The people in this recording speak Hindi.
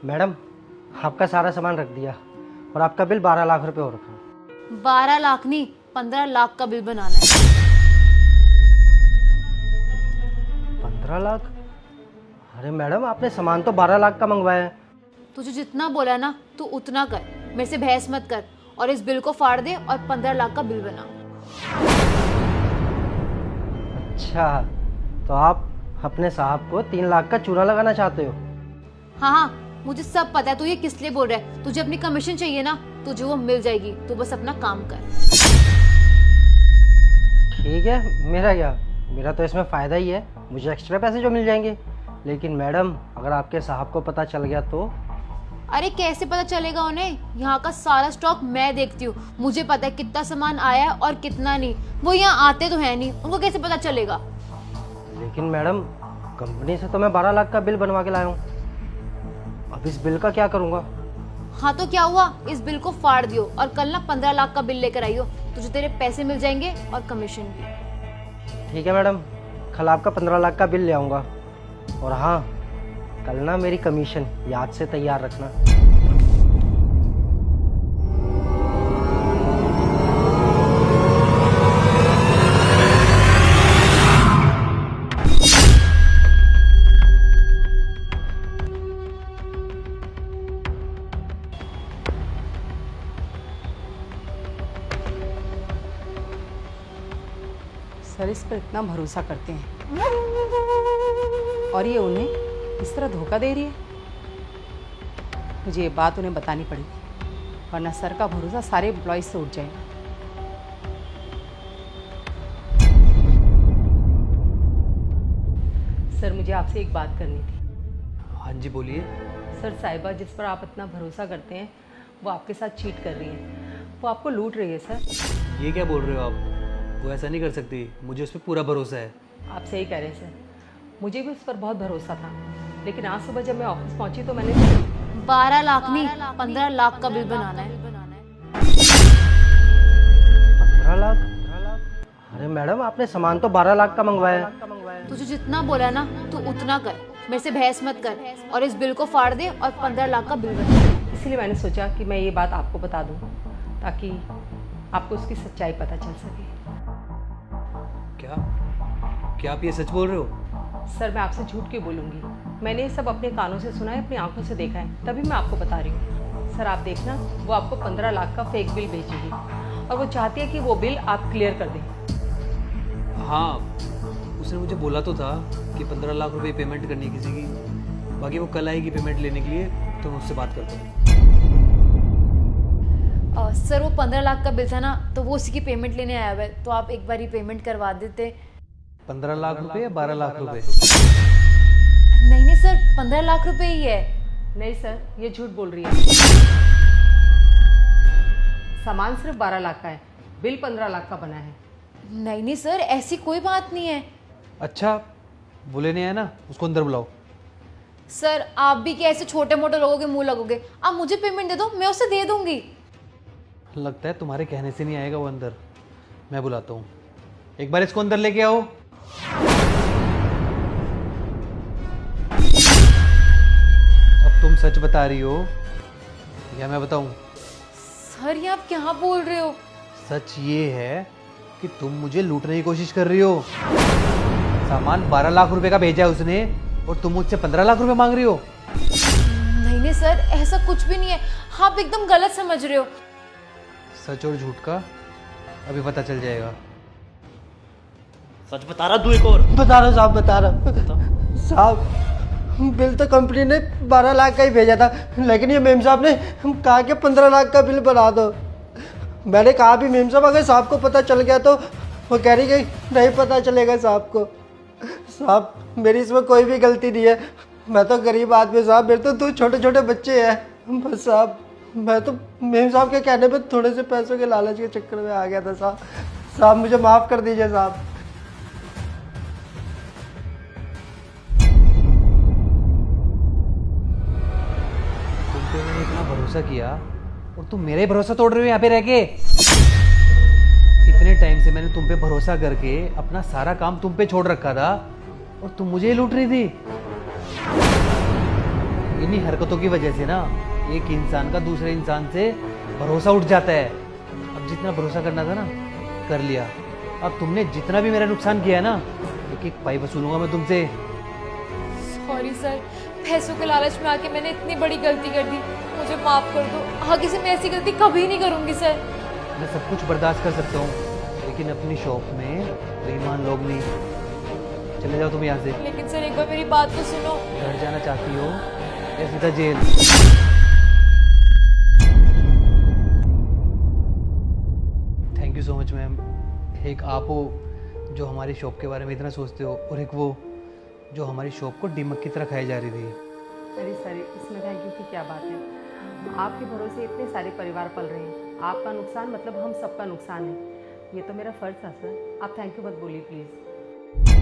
मैडम, आपका सारा सामान रख दिया और आपका बिल 12 लाख रुपए हो रखा। 12 लाख नहीं, 15 लाख का बिल बनाना है। 15 लाख? अरे मैडम, आपने सामान तो 12 लाख का मंगवाया है। तुझे जितना बोला ना तू उतना कर, मेरे से बहस मत कर और इस बिल को फाड़ दे और 15 लाख का बिल बना। अच्छा, तो आप अपने साहब को 3 लाख का चूना लगाना चाहते हो? हाँ हाँ, मुझे सब पता है तू ये किस लिए बोल रहा है। तुझे अपनी कमीशन चाहिए ना, तुझे वो मिल जाएगी, तू बस अपना काम कर। ठीक है, मेरा क्या, मेरा तो इसमें फ़ायदा ही है, मुझे एक्स्ट्रा पैसे जो मिल जाएंगे। लेकिन मैडम, अगर आपके साहब को पता चल गया तो? अरे कैसे पता चलेगा उन्हें? यहाँ का सारा स्टॉक मैं देखती हूँ, मुझे पता है कितना सामान आया है और कितना नहीं। वो यहाँ आते तो है नहीं, उनको कैसे पता चलेगा? लेकिन मैडम, कंपनी से तो मैं 12 लाख का बिल बनवा के लाया हूँ, अब इस बिल का क्या करूँगा? हाँ तो क्या हुआ, इस बिल को फाड़ दियो और कल ना 15 लाख का बिल लेकर आइयो, तुझे तेरे पैसे मिल जाएंगे और कमीशन भी। ठीक है मैडम, कल आपका 15 लाख का बिल ले आऊँगा। और हाँ, कल ना मेरी कमीशन याद से तैयार रखना। सर इस पर इतना भरोसा करते हैं और ये उन्हें इस तरह धोखा दे रही है। मुझे ये बात उन्हें बतानी पड़ेगी, वरना सर का भरोसा सारे एम्प्लॉयज से उठ जाएगा। सर मुझे आपसे एक बात करनी थी। हाँ जी बोलिए। सर साहिबा जिस पर आप इतना भरोसा करते हैं वो आपके साथ चीट कर रही है, वो आपको लूट रही है। सर ये क्या बोल रहे हो आप? वो ऐसा नहीं कर सकती, मुझे उस पर पूरा भरोसा है। आप सही कह रहे हैं सर, मुझे भी उस पर बहुत भरोसा था, लेकिन आज सुबह जब मैं ऑफिस पहुंची तो मैंने 12 लाख नहीं, 15 लाख का बिल बनाना है। 15 लाख? अरे मैडम, आपने सामान तो 12 लाख का मंगवाया है। तुझे जितना बोला ना तू उतना कर, मेरे से बहस मत कर और इस बिल को फाड़ दे और 15 लाख का बिल बना। इसलिए मैंने सोचा कि मैं ये बात आपको बता दूं ताकि आपको उसकी सच्चाई पता चल सके। क्या क्या आप ये सच बोल रहे हो? सर मैं आपसे झूठ क्यों बोलूँगी, मैंने ये सब अपने कानों से सुना है, अपनी आंखों से देखा है, तभी मैं आपको बता रही हूँ। सर आप देखना, वो आपको 15 लाख का फेक बिल भेजेगी और वो चाहती है कि वो बिल आप क्लियर कर दें। हाँ, उसने मुझे बोला तो था कि 15 लाख रुपए पेमेंट करनी है किसी की, बाकी वो कल आएगी पेमेंट लेने के लिए, तो मैं उससे बात करता हूँ। सर वो 15 लाख का बिल था ना, तो वो उसी की पेमेंट लेने आया हुआ है, तो आप एक बार ही पेमेंट करवा देते। 15 लाख रुपए या 12 लाख रुपए? नहीं नहीं सर, 15 लाख रुपए ही है। नहीं सर, ये झूठ बोल रही है। सामान सिर्फ 12 लाख का है, बिल 15 लाख का बना है। नहीं नहीं सर, ऐसी कोई बात नहीं है। अच्छा, बोले नहीं आया ना, उसको अंदर बुलाओ। सर आप भी क्या ऐसे छोटे मोटे लोगों के मुंह लगोगे? आप मुझे पेमेंट दे दो, मैं उसे दे दूंगी। लगता है तुम्हारे कहने से नहीं आएगा वो अंदर, मैं बुलाता हूँ। एक बार इसको अंदर लेके आओ। अब तुम सच बता रही हो या मैं बताऊं? सर ये आप क्या बोल रहे हो? सच ये है कि तुम मुझे लूटने की कोशिश कर रही हो। सामान 12 लाख रुपए का भेजा है उसने और तुम मुझसे 15 लाख रुपए मांग रही हो। नहीं नहीं सर, ऐसा कुछ भी नहीं है, आप एकदम गलत समझ रहे हो। सच और झूठ का अभी पता चल जाएगा। सच बता रहा तू? एक और बता रहा साहब, बता रहा साहब, बिल तो कंपनी ने 12 लाख का ही भेजा था, लेकिन ये मेम साहब ने कहा कि 15 लाख का बिल बना दो। मैंने कहा भी मेम साहब अगर साहब को पता चल गया तो? वो कह रही कि नहीं पता चलेगा साहब को। साहब मेरी इसमें कोई भी गलती नहीं है, मैं तो गरीब आदमी साहब, मेरे तो 2 छोटे छोटे बच्चे हैं बस साहब। मैं तो मेम साहब के कहने पे थोड़े से पैसों के लालच के चक्कर में आ गया था साहब। साहब मुझे माफ़ कर दीजिए साहब। तुम पे मैंने इतना भरोसा किया और तुम मेरा ही भरोसा तोड़ रहे हो यहाँ पे रह के। इतने टाइम से मैंने तुम पे भरोसा करके अपना सारा काम तुम पे छोड़ रखा था और तुम मुझे ही लूट रही थी। इन्हीं हरकतों की वजह से ना एक इंसान का दूसरे इंसान से भरोसा उठ जाता है। अब जितना भरोसा करना था ना कर लिया। अब तुमने जितना भी मेरा नुकसान किया है ना, एक एक पाई वसूलूंगा मैं तुमसे। सॉरी सर, पैसों के लालच में आके मैंने इतनी बड़ी गलती कर दी, मुझे माफ कर दो। आगे से मैं ऐसी गलती कभी नहीं करूंगी सर। मैं सब कुछ बर्दाश्त कर सकता हूँ, लेकिन अपनी शॉप में बेईमान लोग नहीं। चले जाओ तुम यहाँ से। लेकिन सर एक बार मेरी बात तो सुनो। घर जाना चाहती हो या सीधा jail? Thank you so much ma'am. एक आप हो जो हमारी शॉप के बारे में इतना सोचते हो, और एक वो जो हमारी शॉप को दीमक की तरह खाई जा रही थी। अरे सर, इसमें थैंक यू की क्या बात है। आपके भरोसे इतने सारे परिवार पल रहे हैं, आपका नुकसान मतलब हम सबका नुकसान है। ये तो मेरा फ़र्ज़ था सर, आप थैंक यू मत बोलिए प्लीज़।